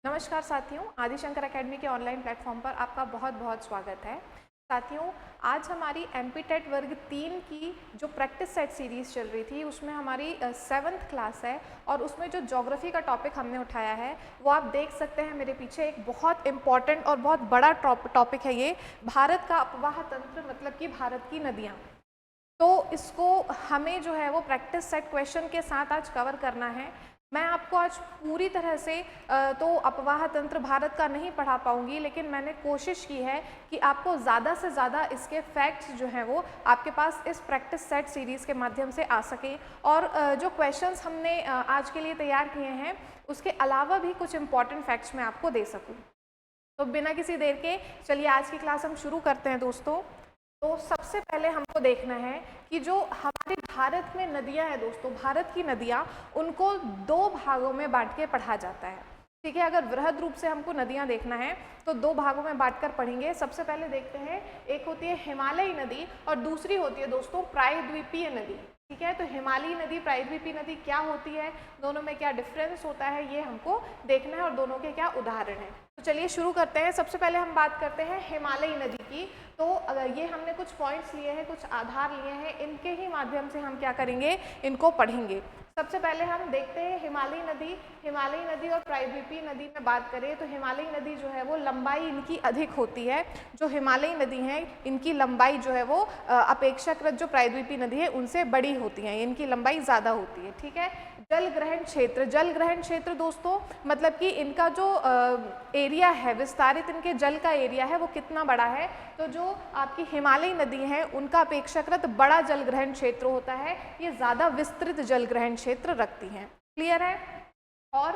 नमस्कार साथियों, आदिशंकर एकेडमी के ऑनलाइन प्लेटफॉर्म पर आपका बहुत बहुत स्वागत है। साथियों, आज हमारी एमपी टेट वर्ग 3 की जो प्रैक्टिस सेट सीरीज़ चल रही थी उसमें हमारी 7th क्लास है और उसमें जो ज्योग्राफी का टॉपिक हमने उठाया है वो आप देख सकते हैं मेरे पीछे। एक बहुत इम्पॉर्टेंट और बहुत बड़ा टॉपिक है ये, भारत का अपवाह तंत्र, मतलब कि भारत की नदियाँ। तो इसको हमें जो है वो प्रैक्टिस सेट क्वेश्चन के साथ आज कवर करना है। मैं आपको आज पूरी तरह से तो अपवाह तंत्र भारत का नहीं पढ़ा पाऊंगी, लेकिन मैंने कोशिश की है कि आपको ज़्यादा से ज़्यादा इसके फैक्ट्स जो हैं वो आपके पास इस प्रैक्टिस सेट सीरीज़ के माध्यम से आ सके। और जो क्वेश्चंस हमने आज के लिए तैयार किए हैं उसके अलावा भी कुछ इम्पॉर्टेंट फैक्ट्स मैं आपको दे सकूँ। तो बिना किसी देर के चलिए आज की क्लास हम शुरू करते हैं दोस्तों। तो सबसे पहले हमको देखना है कि जो हमारे भारत में नदियां हैं दोस्तों, भारत की नदियां, उनको दो भागों में बांट के पढ़ा जाता है। ठीक है, अगर वृहद रूप से हमको नदियां देखना है तो दो भागों में बांटकर पढ़ेंगे। सबसे पहले देखते हैं, एक होती है हिमालयी नदी और दूसरी होती है दोस्तों प्रायद्वीपीय नदी। ठीक है, तो हिमालयी नदी, प्रायद्वीपीय नदी क्या होती है, दोनों में क्या डिफरेंस होता है, ये हमको देखना है और दोनों के क्या उदाहरण हैं। तो चलिए शुरू करते हैं। सबसे पहले हम बात करते हैं हिमालयी नदी की। तो ये हमने कुछ पॉइंट्स लिए हैं, कुछ आधार लिए हैं, इनके ही माध्यम से हम क्या करेंगे, इनको पढ़ेंगे। सबसे पहले हम देखते हैं हिमालयी नदी और प्रायद्वीपीय नदी में बात करें तो हिमालयी नदी जो है वो लंबाई इनकी अधिक होती है। जो हिमालयी नदी है इनकी लंबाई जो है वो अपेक्षाकृत जो प्रायद्वीपीय नदी है उनसे बड़ी होती है, इनकी लंबाई ज़्यादा होती है। ठीक है, जल ग्रहण क्षेत्र दोस्तों, मतलब कि इनका जो एरिया है, विस्तारित इनके जल का एरिया है वो कितना बड़ा है, तो जो आपकी हिमालयी नदी है उनका अपेक्षाकृत बड़ा जल ग्रहण क्षेत्र होता है, ये ज़्यादा विस्तृत जल ग्रहण क्षेत्र रखती हैं। क्लियर है? और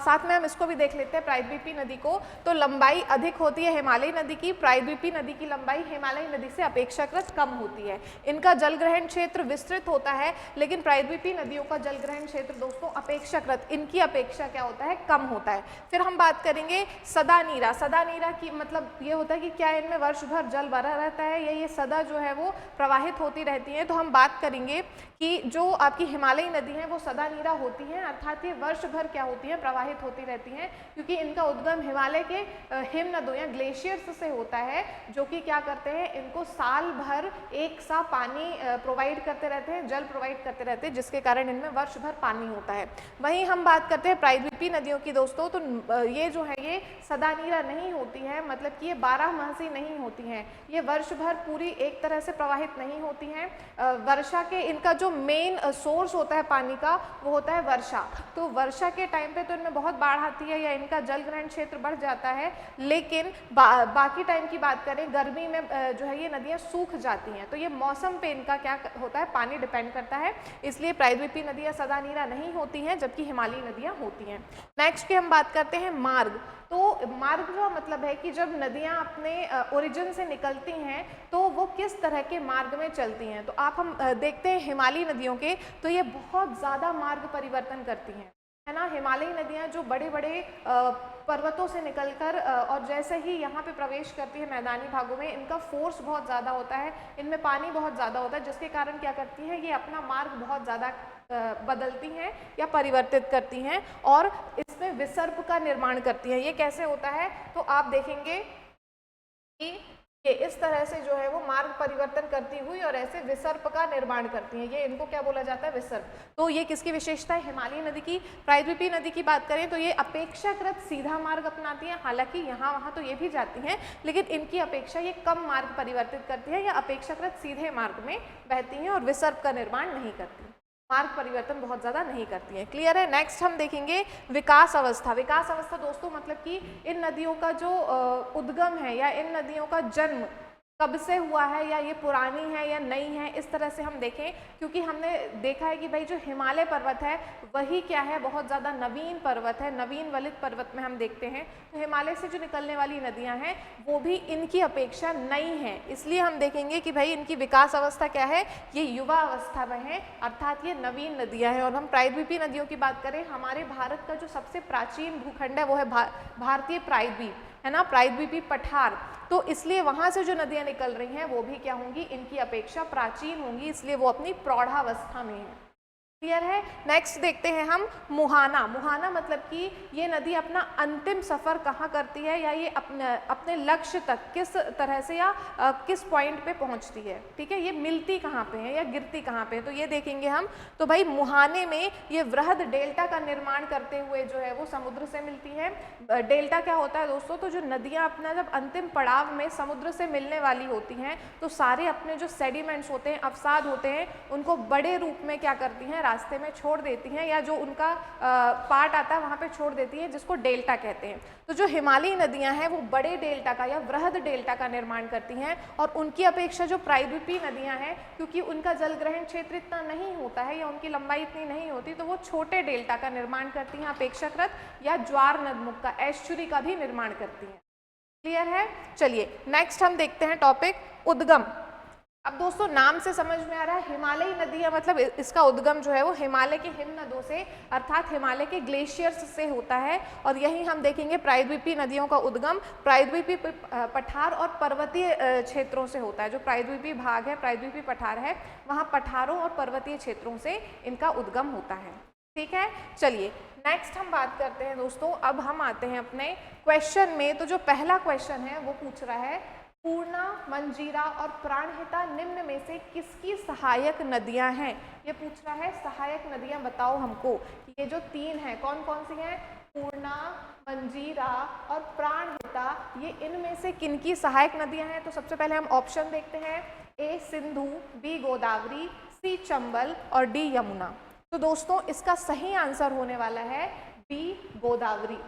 साथ में हम इसको भी देख लेते हैं प्रायद्वीपीय नदी को। तो लंबाई अधिक होती है हिमालयी नदी की, प्रायद्वीपीय नदी की लंबाई हिमालयी नदी से अपेक्षाकृत कम होती है। इनका जल ग्रहण क्षेत्र विस्तृत होता है, लेकिन प्रायद्वीपीय नदियों का जल ग्रहण क्षेत्र दोस्तों अपेक्षाकृत, इनकी अपेक्षा क्या होता है, कम होता है। फिर हम बात करेंगे सदा नीरा की मतलब ये होता है कि क्या इनमें वर्ष भर जल भरा रहता है या ये सदा जो है वो प्रवाहित होती रहती है। तो हम बात करेंगे कि जो आपकी हिमालयी नदी है वो सदा नीरा होती हैं, अर्थात ये वर्ष भर क्या होती है, प्रवाहित होती रहती हैं, क्योंकि इनका उद्गम हिमालय के हिम नदियों या ग्लेशियर्स से होता है, जो कि क्या करते हैं, इनको साल भर एक सा पानी प्रोवाइड करते रहते हैं, जल प्रोवाइड करते रहते हैं, जिसके कारण इनमें वर्ष भर पानी होता है। वहीं हम बात करते हैं प्रायद्वीपीय नदियों की दोस्तों, तो ये जो है ये सदा नीरा नहीं होती है, मतलब कि ये 12 मासी नहीं होती हैं, ये वर्ष भर पूरी एक तरह से प्रवाहित नहीं होती हैं। वर्षा के इनका जो मेन सोर्स होता है पानी का वो होता है वर्षा। तो वर्षा के टाइम पे तो इनमें बहुत बाढ़ आती है या इनका जल ग्रहण क्षेत्र बढ़ जाता है, लेकिन बाकी टाइम की बात करें, गर्मी में जो है ये नदियाँ सूख जाती हैं। तो ये मौसम पे इनका क्या होता है, पानी डिपेंड करता है, इसलिए प्रायद्वीपीय नदियाँ सदा नीरा नहीं होती हैं, जबकि हिमालयी नदियाँ होती हैं। नेक्स्ट की हम बात करते हैं मार्ग। तो मार्ग का मतलब है कि जब नदियाँ अपने ओरिजिन से निकलती हैं तो वो किस तरह के मार्ग में चलती हैं। तो आप हम देखते हैं हिमालयी नदियों के, तो ये बहुत ज़्यादा मार्ग परिवर्तन करती हैं, है ना। हिमालयी नदियाँ जो बड़े बड़े पर्वतों से निकलकर और जैसे ही यहाँ पे प्रवेश करती है मैदानी भागों में, इनका फोर्स बहुत ज़्यादा होता है, इनमें पानी बहुत ज़्यादा होता है, जिसके कारण क्या करती है, ये अपना मार्ग बहुत ज़्यादा बदलती हैं या परिवर्तित करती हैं और इसमें विसर्प का निर्माण करती हैं। ये कैसे होता है, तो आप देखेंगे कि ये इस तरह से जो है वो मार्ग परिवर्तन करती हुई और ऐसे विसर्प का निर्माण करती हैं, ये इनको क्या बोला जाता है, विसर्प। तो ये किसकी विशेषता है, हिमालयी नदी की। प्रायद्वीपीय नदी की बात करें तो ये अपेक्षाकृत सीधा मार्ग अपनाती हैं, हालांकि यहाँ वहाँ तो ये भी जाती हैं, लेकिन इनकी अपेक्षा ये कम मार्ग परिवर्तित करती है या अपेक्षाकृत सीधे मार्ग में बहती हैं और विसर्प का निर्माण नहीं करती, मार्ग परिवर्तन बहुत ज़्यादा नहीं करती है। क्लियर है? नेक्स्ट हम देखेंगे विकास अवस्था। विकास अवस्था दोस्तों मतलब कि इन नदियों का जो उद्गम है या इन नदियों का जन्म कब से हुआ है, या ये पुरानी है या नई है, इस तरह से हम देखें, क्योंकि हमने देखा है कि भाई जो हिमालय पर्वत है वही क्या है, बहुत ज़्यादा नवीन पर्वत है, नवीन वलित पर्वत में हम देखते हैं। तो हिमालय से जो निकलने वाली नदियां हैं वो भी इनकी अपेक्षा नई हैं, इसलिए हम देखेंगे कि भाई इनकी विकास अवस्था क्या है, ये युवा अवस्था में है, अर्थात ये नवीन नदियाँ हैं। और हम प्रायद्वीपीय नदियों की बात करें, हमारे भारत का जो सबसे प्राचीन भूखंड है वो है भारतीय प्रायद्वीप, है ना, प्रायद्वीपीय पठार। तो इसलिए वहाँ से जो नदियाँ निकल रही हैं वो भी क्या होंगी, इनकी अपेक्षा प्राचीन होंगी, इसलिए वो अपनी प्रौढ़ावस्था में है। क्लियर है। नेक्स्ट देखते हैं हम मुहाना। मुहाना मतलब कि ये नदी अपना अंतिम सफ़र कहाँ करती है, या ये अपने लक्ष्य तक किस तरह से या किस पॉइंट पे पहुँचती है, ठीक है। ये मिलती कहाँ पे है या गिरती कहाँ पे है, तो ये देखेंगे हम। तो भाई मुहाने में ये वृहद डेल्टा का निर्माण करते हुए जो है वो समुद्र से मिलती है। डेल्टा क्या होता है दोस्तों, तो जो नदियाँ अपना जब अंतिम पड़ाव में समुद्र से मिलने वाली होती हैं तो सारे अपने जो सेडिमेंट्स होते हैं, अवसाद होते हैं, उनको बड़े रूप में क्या करती हैं, रास्ते में छोड़ देती हैं, या जो उनका पार्ट आता है वहाँ पे छोड़ देती हैं, जिसको डेल्टा कहते हैं। तो जो हिमालयी नदियाँ हैं वो बड़े डेल्टा का या वृहद डेल्टा का निर्माण करती हैं, और उनकी अपेक्षा जो प्रायद्वीपीय नदियाँ हैं, क्योंकि उनका जलग्रहण क्षेत्र इतना नहीं होता है या उनकी लंबाई इतनी नहीं होती, तो वो छोटे डेल्टा का निर्माण करती हैं अपेक्षाकृत, या ज्वार नदमुख का, एस्चुरी का भी निर्माण करती हैं। क्लियर है। चलिए नेक्स्ट हम देखते हैं टॉपिक उद्गम। अब दोस्तों नाम से समझ में आ रहा है हिमालयी नदियाँ, मतलब इसका उद्गम जो है वो हिमालय के हिमनदों से अर्थात हिमालय के ग्लेशियर्स से होता है। और यही हम देखेंगे प्रायद्वीपीय नदियों का उद्गम प्रायद्वीपीय पठार और पर्वतीय क्षेत्रों से होता है। जो प्रायद्वीपीय भाग है, प्रायद्वीपीय पठार है, वहाँ पठारों और पर्वतीय क्षेत्रों से इनका उद्गम होता है। ठीक है। चलिए नेक्स्ट हम बात करते हैं दोस्तों, अब हम आते हैं अपने क्वेश्चन में। तो जो पहला क्वेश्चन है वो पूछ रहा है पूर्णा, मंजीरा और प्राणहिता निम्न में से किसकी सहायक नदियां हैं। ये पूछ रहा है सहायक नदियां बताओ हमको कि ये जो तीन हैं कौन कौन सी हैं, पूर्णा, मंजीरा और प्राणहिता, ये इनमें से किनकी सहायक नदियां हैं। तो सबसे पहले हम ऑप्शन देखते हैं, ए सिंधु, बी गोदावरी, सी चंबल और डी यमुना। तो दोस्तों इसका सही आंसर होने वाला है बी गोदावरी।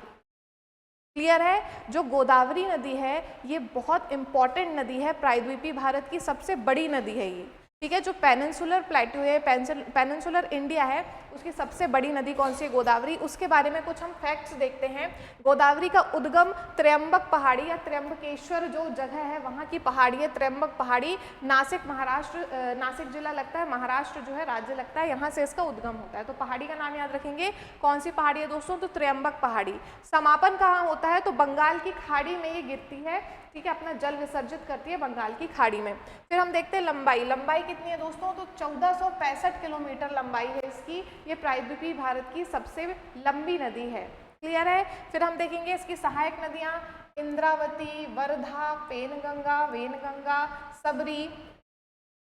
क्लियर है। जो गोदावरी नदी है ये बहुत इंपॉर्टेंट नदी है, प्रायद्वीपीय भारत की सबसे बड़ी नदी है ये, ठीक है। जो पेनिनसुलर प्लेटू है, पेनिनसुलर इंडिया है, उसकी सबसे बड़ी नदी कौन सी है, गोदावरी। उसके बारे में कुछ हम फैक्ट्स देखते हैं। गोदावरी का उद्गम त्र्यंबक पहाड़ी या त्र्यंबकेश्वर जो जगह है वहाँ की पहाड़ी है, त्र्यंबक पहाड़ी, नासिक महाराष्ट्र, नासिक जिला लगता है, महाराष्ट्र जो है राज्य लगता है, यहाँ से इसका उद्गम होता है। तो पहाड़ी का नाम याद रखेंगे, कौन सी पहाड़ी है दोस्तों, तो त्र्यंबक पहाड़ी। समापन कहाँ होता है, तो बंगाल की खाड़ी में ये गिरती है, ठीक है, अपना जल विसर्जित करती है बंगाल की खाड़ी में। फिर हम देखते हैं लंबाई, लंबाई कितनी है दोस्तों, तो 1465 किलोमीटर लंबाई है इसकी। ये प्रायद्वीपीय भारत की सबसे लंबी नदी है। क्लियर है। फिर हम देखेंगे इसकी सहायक नदियां, इंद्रावती, वर्धा, पेनगंगा, वेनगंगा, सबरी,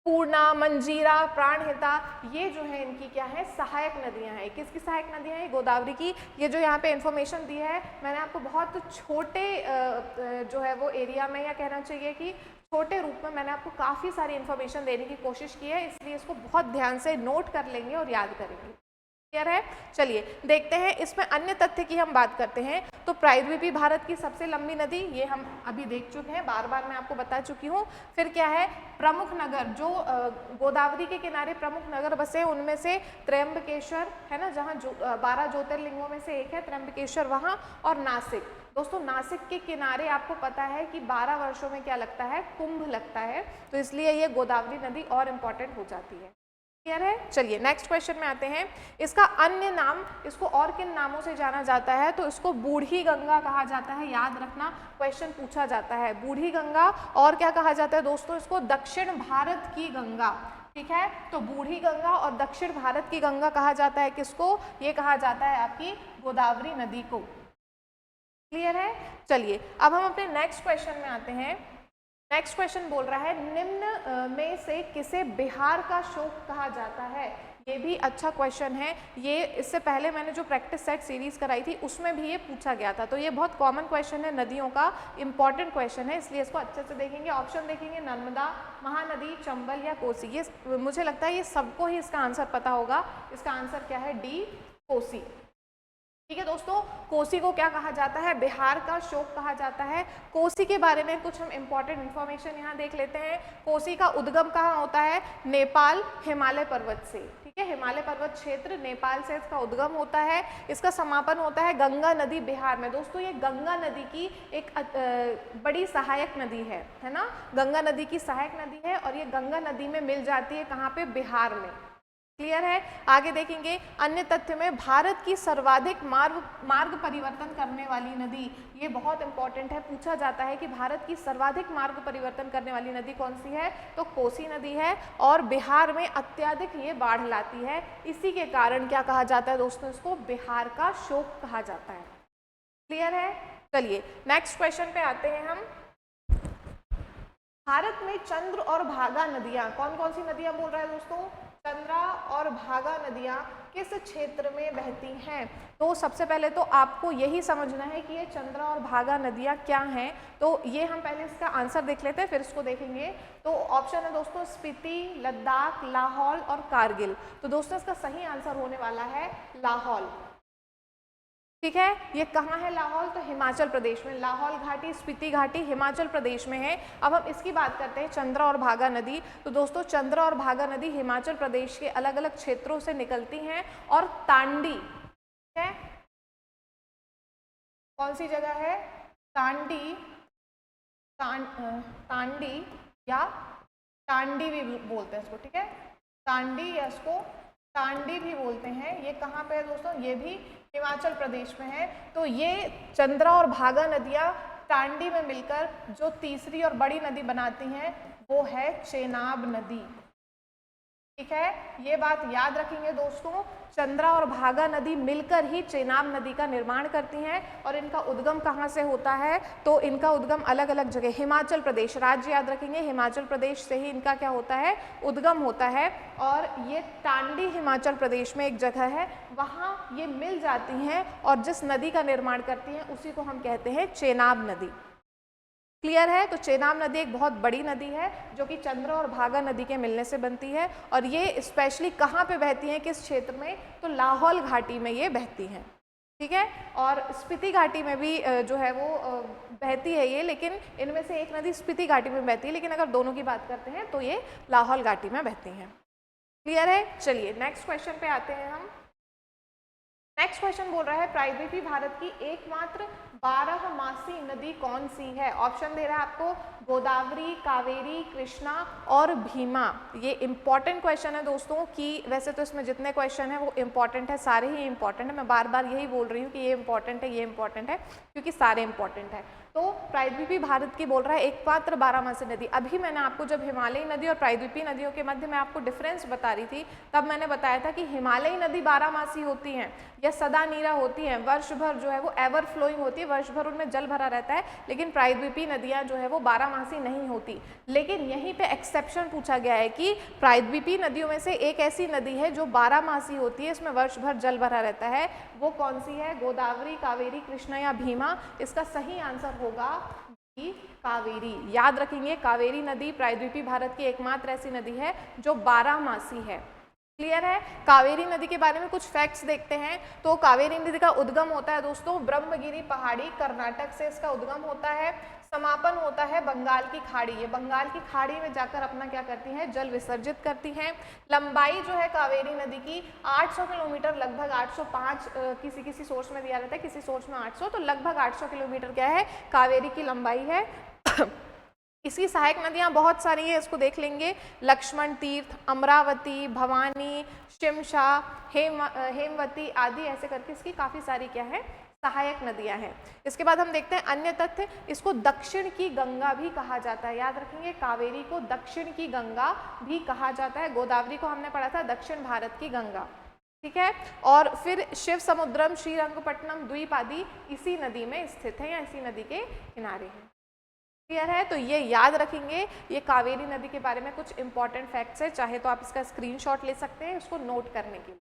पूर्णा, मंजीरा, प्राणहिता, ये जो है इनकी क्या है, सहायक नदियां हैं। किसकी सहायक नदियां हैं, गोदावरी की। ये जो यहाँ पे इन्फॉर्मेशन दी है मैंने आपको बहुत छोटे जो है वो एरिया में, या कहना चाहिए कि छोटे रूप में मैंने आपको काफ़ी सारी इन्फॉर्मेशन देने की कोशिश की है, इसलिए इसको बहुत ध्यान से नोट कर लेंगे और याद करेंगे। क्लियर है। चलिए देखते हैं इसमें अन्य तथ्य की हम बात करते हैं। तो प्रायद्वीपीय भारत की सबसे लंबी नदी, ये हम अभी देख चुके हैं, बार बार मैं आपको बता चुकी हूँ। फिर क्या है, प्रमुख नगर, जो गोदावरी के किनारे प्रमुख नगर बसे उनमें से त्र्यंबकेश्वर है ना, जहाँ 12 ज्योतिर्लिंगों में से एक है त्र्यंबकेश्वर, वहाँ, और नासिक। दोस्तों नासिक के किनारे आपको पता है कि 12 वर्षों में क्या लगता है, कुंभ लगता है, तो इसलिए ये गोदावरी नदी और इम्पॉर्टेंट हो जाती है। क्लियर है। चलिए नेक्स्ट क्वेश्चन में आते हैं। इसका अन्य नाम, इसको और किन नामों से जाना जाता है, तो इसको बूढ़ी गंगा कहा जाता है। याद रखना, क्वेश्चन पूछा जाता है बूढ़ी गंगा, और क्या कहा जाता है दोस्तों, इसको दक्षिण भारत की गंगा, ठीक है। तो बूढ़ी गंगा और दक्षिण भारत की गंगा कहा जाता है किसको, ये कहा जाता है आपकी गोदावरी नदी को। क्लियर है। चलिए अब हम अपने नेक्स्ट क्वेश्चन में आते हैं। नेक्स्ट क्वेश्चन बोल रहा है निम्न में से किसे बिहार का शोक कहा जाता है। ये भी अच्छा क्वेश्चन है। ये इससे पहले मैंने जो प्रैक्टिस सेट सीरीज कराई थी उसमें भी ये पूछा गया था, तो ये बहुत कॉमन क्वेश्चन है, नदियों का इंपॉर्टेंट क्वेश्चन है, इसलिए इसको अच्छे से देखेंगे। ऑप्शन देखेंगे, नर्मदा, महानदी, चंबल या कोसी। ये मुझे लगता है ये सबको ही इसका आंसर पता होगा। इसका आंसर क्या है, डी, कोसी। ठीक है दोस्तों, कोसी को क्या कहा जाता है, बिहार का शोक कहा जाता है। कोसी के बारे में कुछ हम इंपॉर्टेंट इन्फॉर्मेशन यहाँ देख लेते हैं। कोसी का उद्गम कहाँ होता है, नेपाल हिमालय पर्वत से, ठीक है, हिमालय पर्वत क्षेत्र नेपाल से इसका उद्गम होता है। इसका समापन होता है गंगा नदी बिहार में। दोस्तों ये गंगा नदी की एक बड़ी सहायक नदी है ना, गंगा नदी की सहायक नदी है, और ये गंगा नदी में मिल जाती है कहाँ पे, बिहार में। क्लियर है। आगे देखेंगे अन्य तथ्य में भारत की सर्वाधिक मार्ग परिवर्तन करने वाली नदी, ये बहुत इंपॉर्टेंट है, पूछा जाता है कि भारत की सर्वाधिक मार्ग परिवर्तन करने वाली नदी कौन सी है, तो कोसी नदी है। और बिहार में अत्यधिक ये बाढ़ लाती है, इसी के कारण क्या कहा जाता है दोस्तों, इसको बिहार का शोक कहा जाता है। क्लियर है। चलिए नेक्स्ट क्वेश्चन पे आते हैं हम। भारत में चंद्र और भागा नदियां, कौन कौन सी नदियां बोल रहा है दोस्तों, चंद्रा और भागा नदियां किस क्षेत्र में बहती हैं। तो सबसे पहले तो आपको यही समझना है कि ये चंद्रा और भागा नदियां क्या हैं। तो ये हम पहले इसका आंसर देख लेते हैं, फिर इसको देखेंगे। तो ऑप्शन है दोस्तों स्पीति, लद्दाख, लाहौल और कारगिल। तो दोस्तों इसका सही आंसर होने वाला है लाहौल। ठीक है, ये कहाँ है लाहौल, तो हिमाचल प्रदेश में। लाहौल घाटी, स्पीति घाटी हिमाचल प्रदेश में है। अब हम इसकी बात करते हैं चंद्रा और भागा नदी। तो दोस्तों चंद्रा और भागा नदी हिमाचल प्रदेश के अलग अलग क्षेत्रों से निकलती हैं और तांडी है, कौन सी जगह है, तांडी, तांडी या टांडी भी बोलते हैं इसको, ठीक है, तांडी या इसको टांडी भी बोलते हैं। ये कहाँ पे है दोस्तों, ये भी हिमाचल प्रदेश में है। तो ये चंद्रा और भागा नदियाँ टांडी में मिलकर जो तीसरी और बड़ी नदी बनाती हैं वो है चेनाब नदी। ठीक है, ये बात याद रखेंगे दोस्तों, चंद्रा और भागा नदी मिलकर ही चेनाब नदी का निर्माण करती हैं। और इनका उद्गम कहाँ से होता है, तो इनका उद्गम अलग अलग जगह, हिमाचल प्रदेश राज्य याद रखेंगे, हिमाचल प्रदेश से ही इनका क्या होता है, उद्गम होता है। और ये टांडी हिमाचल प्रदेश में एक जगह है, वहाँ ये मिल जाती हैं और जिस नदी का निर्माण करती हैं उसी को हम कहते हैं चेनाब नदी। क्लियर है। तो चेनाब नदी एक बहुत बड़ी नदी है जो कि चंद्रा और भागा नदी के मिलने से बनती है। और ये स्पेशली कहाँ पे बहती हैं, किस क्षेत्र में, तो लाहौल घाटी में ये बहती हैं। ठीक है, और स्पीति घाटी में भी जो है वो बहती है ये, लेकिन इनमें से एक नदी स्पीति घाटी में बहती है, लेकिन अगर दोनों की बात करते हैं तो ये लाहौल घाटी में बहती हैं। क्लियर है। चलिए नेक्स्ट क्वेश्चन पे आते हैं हम। नेक्स्ट क्वेश्चन बोल रहा है प्रायद्वीपीय भारत की एकमात्र 12मासी नदी कौन सी है। ऑप्शन दे रहा है आपको गोदावरी, कावेरी, कृष्णा और भीमा। ये इंपॉर्टेंट क्वेश्चन है दोस्तों, कि वैसे तो इसमें जितने क्वेश्चन है वो इंपॉर्टेंट है, सारे ही इंपॉर्टेंट है। मैं बार बार यही बोल रही हूँ कि ये इंपॉर्टेंट है, ये इंपॉर्टेंट है, क्योंकि सारे इंपॉर्टेंट है। तो प्रायद्वीपीय भारत की बोल रहा है एकमात्र 12मासी नदी। अभी मैंने आपको जब हिमालयी नदी और प्रायद्वीपीय नदियों के मध्य में आपको डिफरेंस बता रही थी, तब मैंने बताया था कि हिमालयी नदी 12मासी होती हैं या सदा नीरा होती हैं, वर्ष भर जो है वो एवर फ्लोइंग होती है, वर्ष भर उनमें जल भरा रहता है। लेकिन प्रायद्वीपीय नदियाँ जो है वो 12मासी नहीं होती। लेकिन यहीं पे एक्सेप्शन पूछा गया है कि प्रायद्वीपीय नदियों में से एक ऐसी नदी है जो 12मासी होती है, इसमें वर्ष भर जल भरा रहता है, वो कौन सी है, गोदावरी, कावेरी, कृष्णा या भीमा। इसका सही आंसर होगा बी, कावेरी। याद रखेंगे, कावेरी नदी प्रायद्वीपीय भारत की एकमात्र ऐसी नदी है जो 12मासी है। क्लियर है। कावेरी नदी के बारे में कुछ फैक्ट्स देखते हैं। तो कावेरी नदी का उद्गम होता है दोस्तों ब्रह्मगिरी पहाड़ी, कर्नाटक से इसका उद्गम होता है। समापन होता है बंगाल की खाड़ी, ये बंगाल की खाड़ी में जाकर अपना क्या करती हैं, जल विसर्जित करती हैं। लंबाई जो है कावेरी नदी की 800 किलोमीटर, लगभग 805 किसी किसी सोर्स में दिया रहता है, किसी सोर्स में 800, तो लगभग 800 किलोमीटर क्या है, कावेरी की लंबाई है। इसकी सहायक नदियां बहुत सारी हैं, इसको देख लेंगे, लक्ष्मण तीर्थ, अमरावती, भवानी, शिमशा, हेमवती आदि, ऐसे करके इसकी काफ़ी सारी क्या है, सहायक नदियां हैं। इसके बाद हम देखते हैं अन्य तथ्य, इसको दक्षिण की गंगा भी कहा जाता है। याद रखेंगे, कावेरी को दक्षिण की गंगा भी कहा जाता है। गोदावरी को हमने पढ़ा था दक्षिण भारत की गंगा। ठीक है, और फिर शिव समुद्रम, श्रीरंगपट्टनम द्वीप आदि इसी नदी में स्थित है या इसी नदी के किनारे हैं। क्लियर है। तो ये याद रखेंगे, ये कावेरी नदी के बारे में कुछ इंपॉर्टेंट फैक्ट्स है, चाहे तो आप इसका स्क्रीनशॉट ले सकते हैं इसको नोट करने के लिए।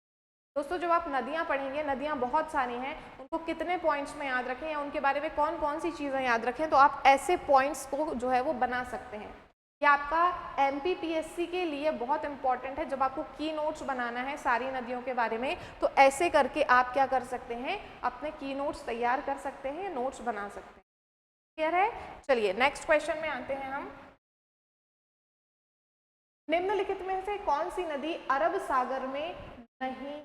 दोस्तों जब आप नदियाँ पढ़ेंगे, नदियाँ बहुत सारी हैं, उनको कितने पॉइंट्स में याद रखें या उनके बारे में कौन कौन सी चीज़ें याद रखें, तो आप ऐसे पॉइंट्स को जो है वो बना सकते हैं। ये आपका MPPSC के लिए बहुत इंपॉर्टेंट है। जब आपको की नोट्स बनाना है सारी नदियों के बारे में, तो ऐसे करके आप क्या कर सकते हैं, अपने की नोट्स तैयार कर सकते हैं, नोट्स बना सकते हैं। क्लियर है। चलिए नेक्स्ट क्वेश्चन में आते हैं हम। निम्नलिखित में से कौन सी नदी अरब सागर में नहीं,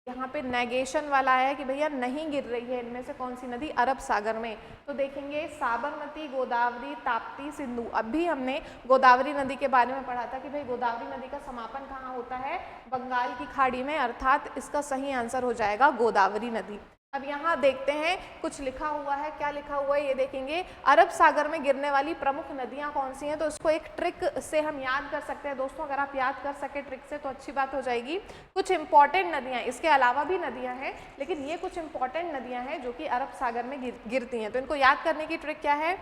यहाँ पे नेगेशन वाला है कि भैया नहीं गिर रही है इनमें से कौन सी नदी अरब सागर में। तो देखेंगे साबरमती, गोदावरी, ताप्ती, सिंधु। अभी हमने गोदावरी नदी के बारे में पढ़ा था कि भाई गोदावरी नदी का समापन कहाँ होता है, बंगाल की खाड़ी में, अर्थात इसका सही आंसर हो जाएगा गोदावरी नदी। अब यहाँ देखते हैं कुछ लिखा हुआ है, क्या लिखा हुआ है ये देखेंगे। अरब सागर में गिरने वाली प्रमुख नदियाँ कौन सी हैं, तो इसको एक ट्रिक से हम याद कर सकते हैं दोस्तों। अगर आप याद कर सके ट्रिक से तो अच्छी बात हो जाएगी। कुछ इंपॉर्टेंट नदियाँ, इसके अलावा भी नदियाँ हैं लेकिन ये कुछ इंपॉर्टेंट नदियाँ हैं जो कि अरब सागर में गिरती हैं। तो इनको याद करने की ट्रिक क्या है,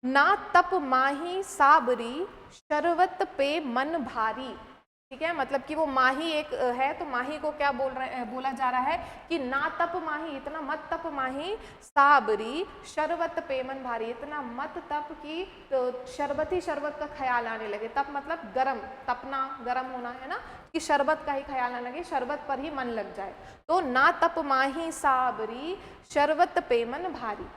ना तप माही साबरी, शरवत पे मन भारी। ठीक है, मतलब कि वो माही एक है तो माही को क्या बोला जा रहा है कि ना तप माही, इतना मत तप माही, साबरी शरबत पेमन भारी, इतना मत तप की तो शरबत ही शरबत का ख्याल आने लगे। तप मतलब गरम, तपना, गरम होना है ना, कि शरबत का ही ख्याल आने लगे, शरबत पर ही मन लग जाए। तो ना तप माही साबरी, शरबत पेमन भारी।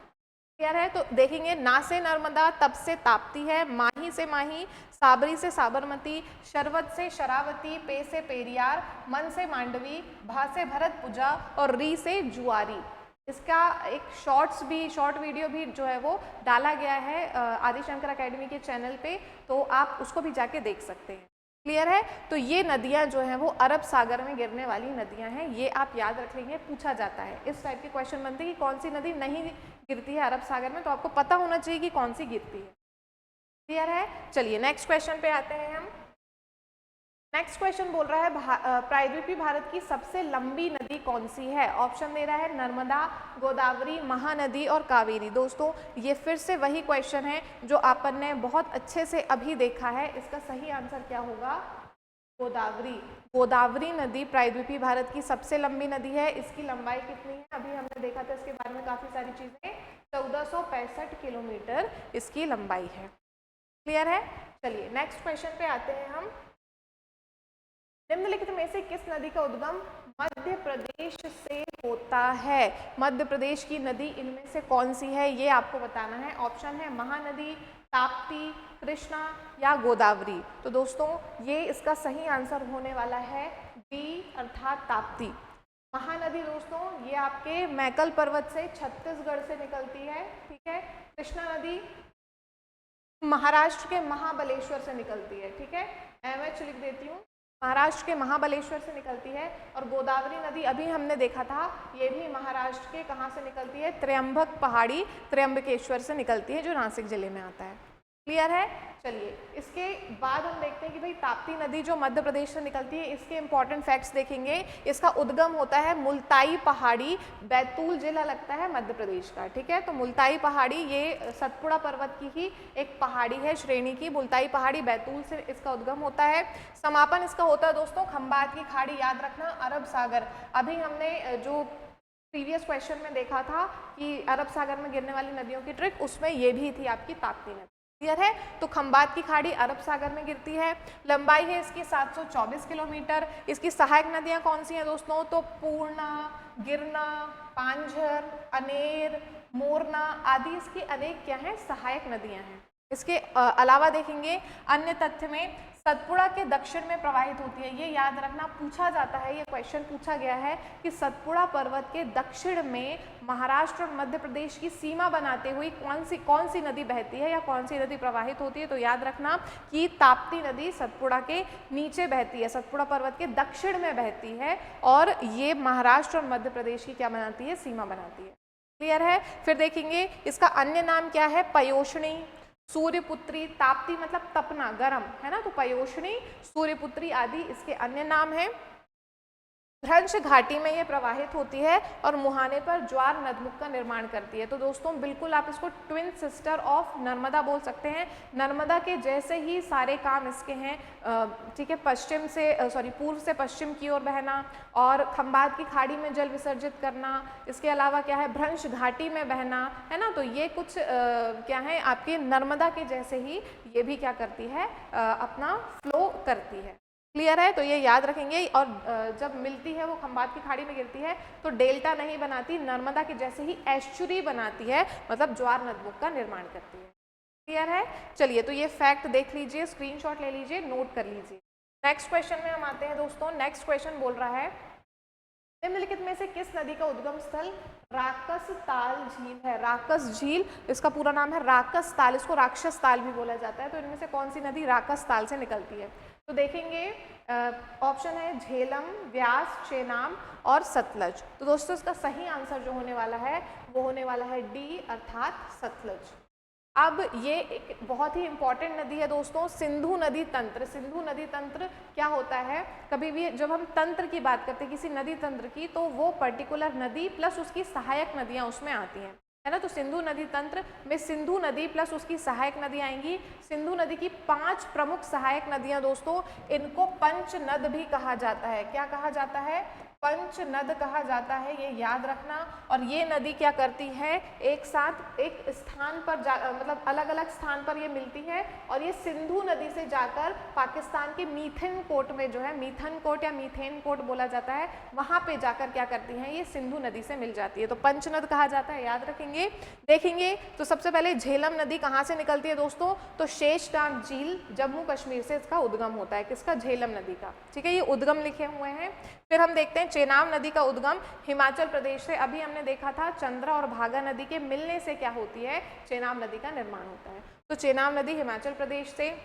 क्लियर है। तो देखेंगे ना से नर्मदा, तप से ताप्ती है, माही से माही, साबरी से साबरमती, शरवत से शरावती, पे से पेरियार, मन से मांडवी, भा से भरतपुजा और री से जुआरी। इसका एक शॉर्ट वीडियो भी जो है वो डाला गया है आदिशंकर एकेडमी के चैनल पे, तो आप उसको भी जाके देख सकते हैं। क्लियर है। तो ये नदियां जो हैं वो अरब सागर में गिरने वाली नदियां हैं, ये आप याद रख लेंगे, पूछा जाता है। इस टाइप के क्वेश्चन बनते हैं कि कौन सी नदी नहीं गिरती है अरब सागर में, तो आपको पता होना चाहिए कि कौन सी गिरती है। क्लियर है। चलिए नेक्स्ट क्वेश्चन पे आते हैं हम। नेक्स्ट क्वेश्चन बोल रहा है प्रायद्वीपीय भारत की सबसे लंबी नदी कौन सी है। ऑप्शन दे रहा है नर्मदा, गोदावरी, महानदी और कावेरी। दोस्तों ये फिर से वही क्वेश्चन है जो आपन ने बहुत अच्छे से अभी देखा है। इसका सही आंसर क्या होगा, गोदावरी। गोदावरी नदी प्रायद्वीपीय भारत की सबसे लंबी नदी है। इसकी लंबाई कितनी है, अभी हमने देखा था इसके बारे में काफी सारी चीजें, 1465 किलोमीटर इसकी लंबाई है। क्लियर है। चलिए नेक्स्ट क्वेश्चन पे आते हैं हम। निम्नलिखित में से किस नदी का उद्गम मध्य प्रदेश से होता है। मध्य प्रदेश की नदी इनमें से कौन सी है ये आपको बताना है। ऑप्शन है महानदी, ताप्ती, कृष्णा या गोदावरी। तो दोस्तों ये इसका सही आंसर होने वाला है बी, अर्थात ताप्ती। महानदी दोस्तों ये आपके मैकल पर्वत से छत्तीसगढ़ से निकलती है। ठीक है। कृष्णा नदी महाराष्ट्र के महाबलेश्वर से निकलती है। ठीक है, MH लिख देती हूँ, महाराष्ट्र के महाबलेश्वर से निकलती है। और गोदावरी नदी अभी हमने देखा था, ये भी महाराष्ट्र के कहाँ से निकलती है, त्र्यंबक पहाड़ी, त्र्यंबकेश्वर से निकलती है जो नासिक जिले में आता है। क्लियर है। चलिए इसके बाद हम देखते हैं कि भाई ताप्ती नदी जो मध्य प्रदेश से निकलती है, इसके इंपॉर्टेंट फैक्ट्स देखेंगे। इसका उद्गम होता है मुल्ताई पहाड़ी, बैतूल जिला लगता है मध्य प्रदेश का। ठीक है, तो मुल्ताई पहाड़ी ये सतपुड़ा पर्वत की ही एक पहाड़ी है, श्रेणी की। मुल्ताई पहाड़ी बैतूल से इसका उद्गम होता है। समापन इसका होता है दोस्तों खंबात की खाड़ी, याद रखना अरब सागर। अभी हमने जो प्रीवियस क्वेश्चन में देखा था कि अरब सागर में गिरने वाली नदियों की ट्रिक, उसमें ये भी थी आपकी ताप्ती नदी। क्लियर है। तो खंबात की खाड़ी अरब सागर में गिरती है। लंबाई है इसकी 724 किलोमीटर। इसकी सहायक नदियां कौन सी हैं दोस्तों, तो पूर्णा, गिरना, पांझर, अनेर, मोरना आदि इसकी अनेक क्या हैं, सहायक नदियां हैं। इसके अलावा देखेंगे अन्य तथ्य में सतपुड़ा के दक्षिण में प्रवाहित होती है। ये याद रखना, पूछा जाता है, ये क्वेश्चन पूछा गया है कि सतपुड़ा पर्वत के दक्षिण में महाराष्ट्र और मध्य प्रदेश की सीमा बनाते हुए कौन सी नदी बहती है या कौन सी नदी प्रवाहित होती है। तो याद रखना कि ताप्ती नदी सतपुड़ा के नीचे बहती है, सतपुड़ा पर्वत के दक्षिण में बहती है और ये महाराष्ट्र और मध्य प्रदेश की क्या बनाती है, सीमा बनाती है। क्लियर है। फिर देखेंगे इसका अन्य नाम क्या है, पयोष्णी, सूर्यपुत्री। ताप्ती मतलब तपना, गरम है ना, तो पयोष्णी, सूर्यपुत्री आदि इसके अन्य नाम हैं। भ्रंश घाटी में ये प्रवाहित होती है और मुहाने पर ज्वार नदमुख का निर्माण करती है। तो दोस्तों बिल्कुल आप इसको ट्विन सिस्टर ऑफ नर्मदा बोल सकते हैं। नर्मदा के जैसे ही सारे काम इसके हैं। ठीक है, पूर्व से पश्चिम की ओर बहना और खंबात की खाड़ी में जल विसर्जित करना। इसके अलावा क्या है, भ्रंश घाटी में बहना, है ना। तो ये कुछ क्या है आपके नर्मदा के जैसे ही ये भी क्या करती है, अपना फ्लो करती है। क्लियर है। तो ये याद रखेंगे। और जब मिलती है वो खंबात की खाड़ी में गिरती है तो डेल्टा नहीं बनाती, नर्मदा के जैसे ही एस्चुरी बनाती है, मतलब ज्वार नदमुख का निर्माण करती है। क्लियर है। चलिए तो ये फैक्ट देख लीजिए, स्क्रीनशॉट ले लीजिए, नोट कर लीजिए। नेक्स्ट क्वेश्चन में हम आते हैं दोस्तों। नेक्स्ट क्वेश्चन बोल रहा है निम्नलिखित में से किस नदी का उद्गम स्थल राकस ताल झील है? राकस झील, इसका पूरा नाम है राकस ताल, इसको राक्षस ताल भी बोला जाता है। तो इनमें से कौन सी नदी राकस ताल से निकलती है? तो देखेंगे ऑप्शन है झेलम, व्यास, चेनाब और सतलज। तो दोस्तों इसका सही आंसर जो होने वाला है वो होने वाला है डी अर्थात सतलज। अब ये एक बहुत ही इंपॉर्टेंट नदी है दोस्तों, सिंधु नदी तंत्र। सिंधु नदी तंत्र क्या होता है, कभी भी जब हम तंत्र की बात करते हैं किसी नदी तंत्र की, तो वो पर्टिकुलर नदी प्लस उसकी सहायक नदियां उसमें आती हैं, है ना। तो सिंधु नदी तंत्र में सिंधु नदी प्लस उसकी सहायक नदी आएंगी। सिंधु नदी की 5 प्रमुख सहायक नदियां दोस्तों, इनको पंच नद भी कहा जाता है। क्या कहा जाता है? पंच नद कहा जाता है, ये याद रखना। और ये नदी क्या करती है, एक साथ एक स्थान पर मतलब अलग अलग स्थान पर ये मिलती है, और ये सिंधु नदी से जाकर पाकिस्तान के मीथेन कोट में जो है, मीथन कोट या मीथेन कोट बोला जाता है, वहां पे जाकर क्या करती हैं, ये सिंधु नदी से मिल जाती है। तो पंचनद कहा जाता है, याद रखेंगे। देखेंगे तो सबसे पहले झेलम नदी कहाँ से निकलती है दोस्तों? तो शेषनाग झील जम्मू कश्मीर से इसका उद्गम होता है। किसका? झेलम नदी का। ठीक है, ये उद्गम लिखे हुए हैं। फिर हम देखते हैं चेनाब नदी का उद्गम हिमाचल प्रदेश से। अभी हमने देखा था चंद्रा और भागा नदी के मिलने से क्या होती है, चेनाब नदी का निर्माण होता है। तो चेनाब नदी हिमाचल प्रदेश से।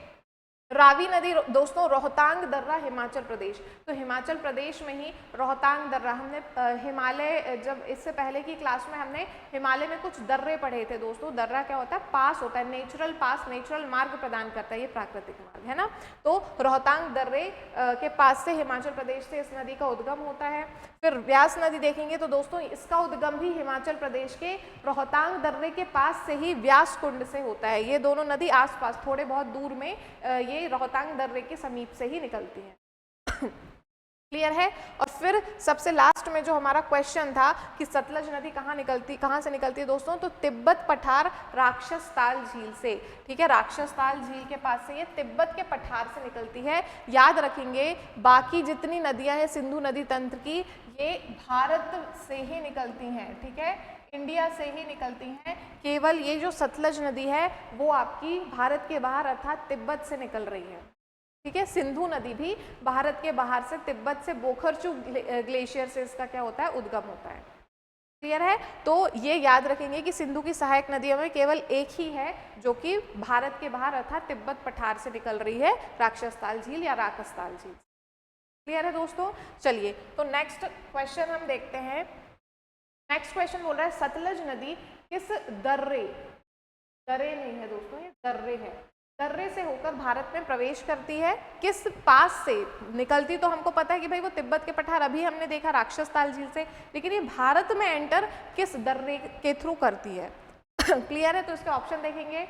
रावी नदी दोस्तों रोहतांग दर्रा हिमाचल प्रदेश। तो हिमाचल प्रदेश में ही रोहतांग दर्रा, हमने हिमालय, जब इससे पहले की क्लास में हमने हिमालय में कुछ दर्रे पढ़े थे दोस्तों। दर्रा क्या होता है? पास होता है, नेचुरल पास, नेचुरल मार्ग प्रदान करता है, ये प्राकृतिक मार्ग है ना। तो रोहतांग दर्रे के पास से हिमाचल प्रदेश से इस नदी का उद्गम होता है। फिर व्यास नदी देखेंगे तो दोस्तों इसका उद्गम भी हिमाचल प्रदेश के रोहतांग दर्रे के पास से ही व्यास कुंड से होता है। ये दोनों नदी आसपास थोड़े बहुत दूर में ये रोहतांग दर्रे के समीप से ही निकलती है। क्लियर है। और फिर सबसे लास्ट में जो हमारा क्वेश्चन था कि सतलज नदी कहाँ से निकलती है दोस्तों? तो तिब्बत पठार राक्षस ताल झील से। ठीक है, राक्षस ताल झील के पास से ये तिब्बत के पठार से निकलती है। याद रखेंगे बाकी जितनी नदियां हैं सिंधु नदी तंत्र की, ये भारत से ही निकलती हैं। ठीक है, इंडिया से ही निकलती हैं। केवल ये जो सतलज नदी है वो आपकी भारत के बाहर अर्थात तिब्बत से निकल रही है। ठीक है, सिंधु नदी भी भारत के बाहर से तिब्बत से बोखरचू ग्लेशियर से इसका क्या होता है, उद्गम होता है। क्लियर है। तो ये याद रखेंगे कि सिंधु की सहायक नदियों में केवल एक ही है जो कि भारत के बाहर अर्थात तिब्बत पठार से निकल रही है, राक्षसताल झील या राकसताल झील। क्लियर है दोस्तों। चलिए तो नेक्स्ट क्वेश्चन हम देखते हैं। नेक्स्ट क्वेश्चन बोल रहा है सतलज नदी किस दर्रे नहीं है दोस्तों, ये दर्रे है, दर्रे से होकर भारत में प्रवेश करती है। किस पास से निकलती? तो हमको पता है कि भाई वो तिब्बत के पठार, अभी हमने देखा राक्षसताल झील से, लेकिन ये भारत में एंटर किस दर्रे के थ्रू करती है? क्लियर है। तो इसके ऑप्शन देखेंगे,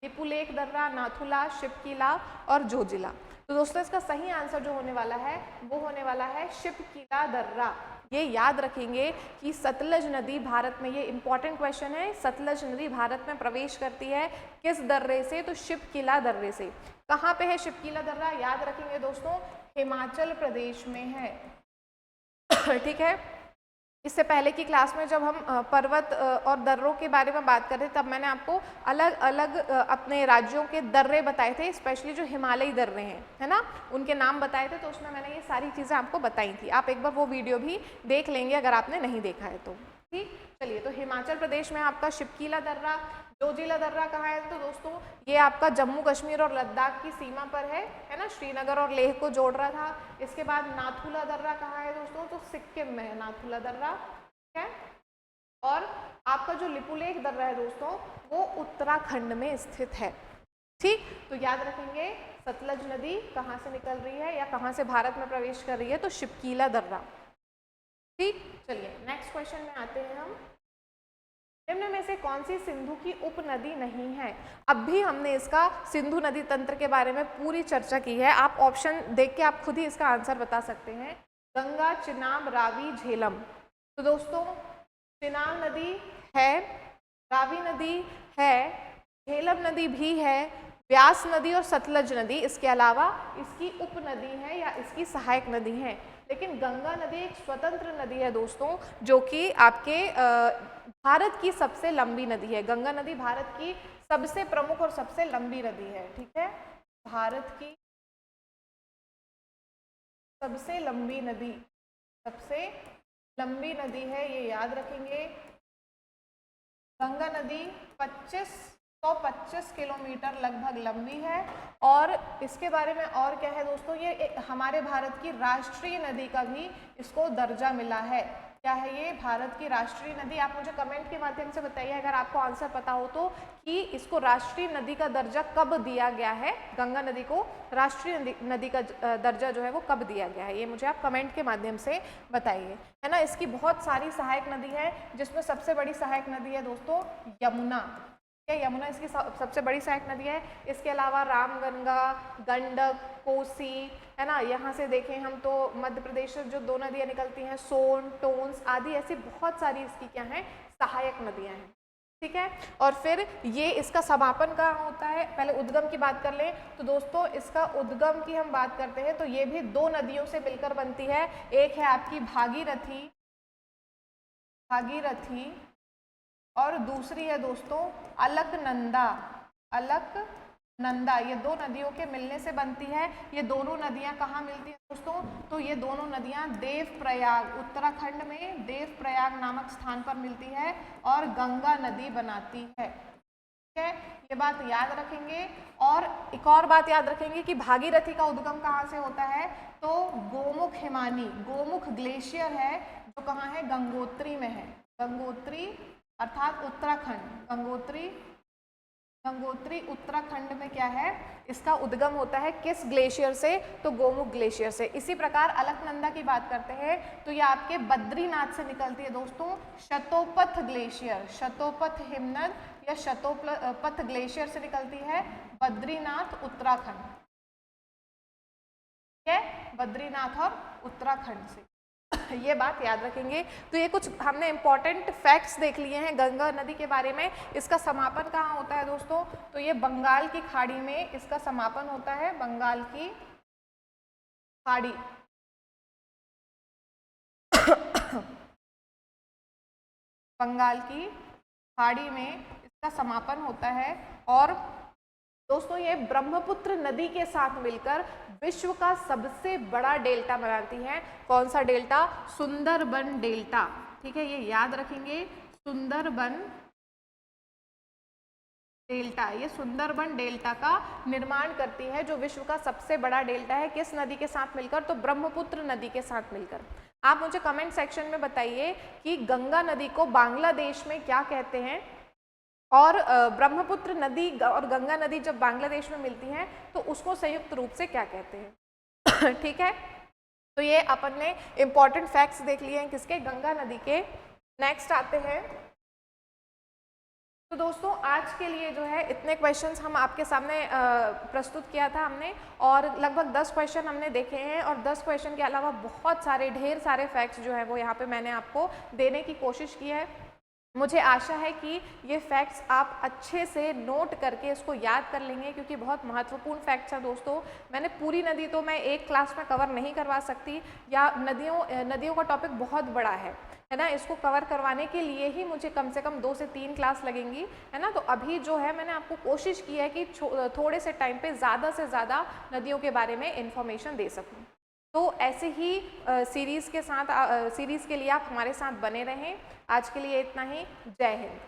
लिपुलेख दर्रा, नाथुला, शिपकीला और जोजिला। तो दोस्तों इसका सही आंसर जो होने वाला है वो होने वाला है शिपकीला दर्रा। ये याद रखेंगे कि सतलज नदी भारत में, ये इंपॉर्टेंट क्वेश्चन है, सतलज नदी भारत में प्रवेश करती है किस दर्रे से? तो शिपकीला दर्रे से। कहाँ पे है शिपकीला दर्रा? याद रखेंगे दोस्तों हिमाचल प्रदेश में है। ठीक है, इससे पहले की क्लास में जब हम पर्वत और दर्रों के बारे में बात कर रहे थे तब मैंने आपको अलग अलग अपने राज्यों के दर्रे बताए थे, स्पेशली जो हिमालयी दर्रे हैं, है ना, उनके नाम बताए थे। तो उसमें मैंने ये सारी चीज़ें आपको बताई थी। आप एक बार वो वीडियो भी देख लेंगे अगर आपने नहीं देखा है तो। ठीक, चलिए तो हिमाचल प्रदेश में आपका शिपकीला दर्रा। जोजिला दर्रा कहाँ है? तो दोस्तों ये आपका जम्मू कश्मीर और लद्दाख की सीमा पर है ना, श्रीनगर और लेह को जोड़ रहा था। इसके बाद नाथुला दर्रा कहाँ है दोस्तों? तो सिक्किम में है नाथुला दर्रा। ठीक है, और आपका जो लिपुलेख दर्रा है दोस्तों वो उत्तराखंड में स्थित है। ठीक, तो याद रखेंगे सतलज नदी कहाँ से निकल रही है या कहाँ से भारत में प्रवेश कर रही है? तो शिपकीला दर्रा। ठीक, चलिए नेक्स्ट क्वेश्चन में आते हैं हम। निम्न में से कौन सी सिंधु की उपनदी नहीं है? अब भी हमने इसका सिंधु नदी तंत्र के बारे में पूरी चर्चा की है। आप ऑप्शन देख के आप खुद ही इसका आंसर बता सकते हैं। गंगा, चिनाब, रावी, झेलम। तो दोस्तों चिनाब नदी है, रावी नदी है, झेलम नदी भी है, व्यास नदी और सतलज नदी इसके अलावा इसकी उपनदी है या इसकी सहायक नदी है। लेकिन गंगा नदी एक स्वतंत्र नदी है दोस्तों, जो कि आपके भारत की सबसे लंबी नदी है। गंगा नदी भारत की सबसे प्रमुख और सबसे लंबी नदी है। ठीक है, भारत की सबसे लंबी नदी, सबसे लंबी नदी है, ये याद रखेंगे। गंगा नदी 125 किलोमीटर लगभग लंबी है। और इसके बारे में और क्या है दोस्तों, ये हमारे भारत की राष्ट्रीय नदी का भी इसको दर्जा मिला है। क्या है ये? भारत की राष्ट्रीय नदी। आप मुझे कमेंट के माध्यम से बताइए अगर आपको आंसर पता हो तो, कि इसको राष्ट्रीय नदी का दर्जा कब दिया गया है, गंगा नदी को राष्ट्रीय नदी का दर्जा जो है वो कब दिया गया है, ये मुझे आप कमेंट के माध्यम से बताइए, है ना। इसकी बहुत सारी सहायक नदी है, जिसमें सबसे बड़ी सहायक नदी है दोस्तों यमुना। यमुना इसकी सबसे बड़ी सहायक नदी है। इसके अलावा रामगंगा, गंडक, कोसी, है ना। यहाँ से देखें हम तो मध्य प्रदेश से जो 2 नदियाँ निकलती हैं, सोन, टोंस आदि, ऐसी बहुत सारी इसकी क्या हैं, सहायक नदियाँ हैं, ठीक है। और फिर ये इसका समापन कहाँ होता है, पहले उद्गम की बात कर लें तो दोस्तों, इसका उद्गम की हम बात करते हैं तो ये भी 2 नदियों से मिलकर बनती है। एक है आपकी भागीरथी और दूसरी है दोस्तों अलकनंदा। ये 2 नदियों के मिलने से बनती है। ये दोनों नदियां कहाँ मिलती हैं दोस्तों, तो ये दोनों नदियां देवप्रयाग, उत्तराखंड में देवप्रयाग नामक स्थान पर मिलती है और गंगा नदी बनाती है, ठीक है। ये बात याद रखेंगे। और एक और बात याद रखेंगे कि भागीरथी का उद्गम कहाँ से होता है, तो गोमुख हिमानी, गोमुख ग्लेशियर है जो कहाँ है, गंगोत्री में है। गंगोत्री अर्थात उत्तराखंड, गंगोत्री उत्तराखंड में क्या है, इसका उद्गम होता है। किस ग्लेशियर से, तो गोमुख ग्लेशियर से। इसी प्रकार अलकनंदा की बात करते हैं तो ये आपके बद्रीनाथ से निकलती है दोस्तों, शतोपथ ग्लेशियर, शतोपथ हिमनद या शतोपथ ग्लेशियर से निकलती है बद्रीनाथ उत्तराखंड, ठीक है, बद्रीनाथ और उत्तराखंड से। ये बात याद रखेंगे। तो ये कुछ हमने इंपॉर्टेंट फैक्ट्स देख लिए हैं गंगा नदी के बारे में। इसका समापन कहाँ होता है दोस्तों, तो ये बंगाल की खाड़ी में इसका समापन होता है, बंगाल की खाड़ी। बंगाल की खाड़ी में इसका समापन होता है। और दोस्तों ये ब्रह्मपुत्र नदी के साथ मिलकर विश्व का सबसे बड़ा डेल्टा बनाती है। कौन सा डेल्टा, सुंदरबन डेल्टा, ठीक है, ये याद रखेंगे, सुंदरबन डेल्टा। ये सुंदरबन डेल्टा का निर्माण करती है, जो विश्व का सबसे बड़ा डेल्टा है। किस नदी के साथ मिलकर, तो ब्रह्मपुत्र नदी के साथ मिलकर। आप मुझे कमेंट सेक्शन में बताइए कि गंगा नदी को बांग्लादेश में क्या कहते हैं, और ब्रह्मपुत्र नदी और गंगा नदी जब बांग्लादेश में मिलती हैं तो उसको संयुक्त रूप से क्या कहते हैं। ठीक है, तो ये अपन ने इंपॉर्टेंट फैक्ट्स देख लिए हैं किसके, गंगा नदी के। नेक्स्ट आते हैं। तो दोस्तों आज के लिए जो है इतने क्वेश्चंस हम आपके सामने प्रस्तुत किया था हमने, और लगभग 10 क्वेश्चन हमने देखे हैं, और 10 क्वेश्चन के अलावा बहुत सारे ढेर सारे फैक्ट्स जो है वो यहाँ पे मैंने आपको देने की कोशिश की है। मुझे आशा है कि ये फैक्ट्स आप अच्छे से नोट करके इसको याद कर लेंगे, क्योंकि बहुत महत्वपूर्ण फैक्ट्स हैं दोस्तों। मैंने पूरी नदी तो मैं एक क्लास में कवर नहीं करवा सकती, या नदियों का टॉपिक बहुत बड़ा है ना। इसको कवर करवाने के लिए ही मुझे कम से कम 2 से 3 क्लास लगेंगी, है ना। तो अभी जो है मैंने आपको कोशिश की है कि थोड़े से टाइम पे ज़्यादा से ज़्यादा नदियों के बारे में इन्फॉर्मेशन दे सकूँ। तो ऐसे ही सीरीज़ के लिए आप हमारे साथ बने रहें। आज के लिए इतना ही। जय हिंद।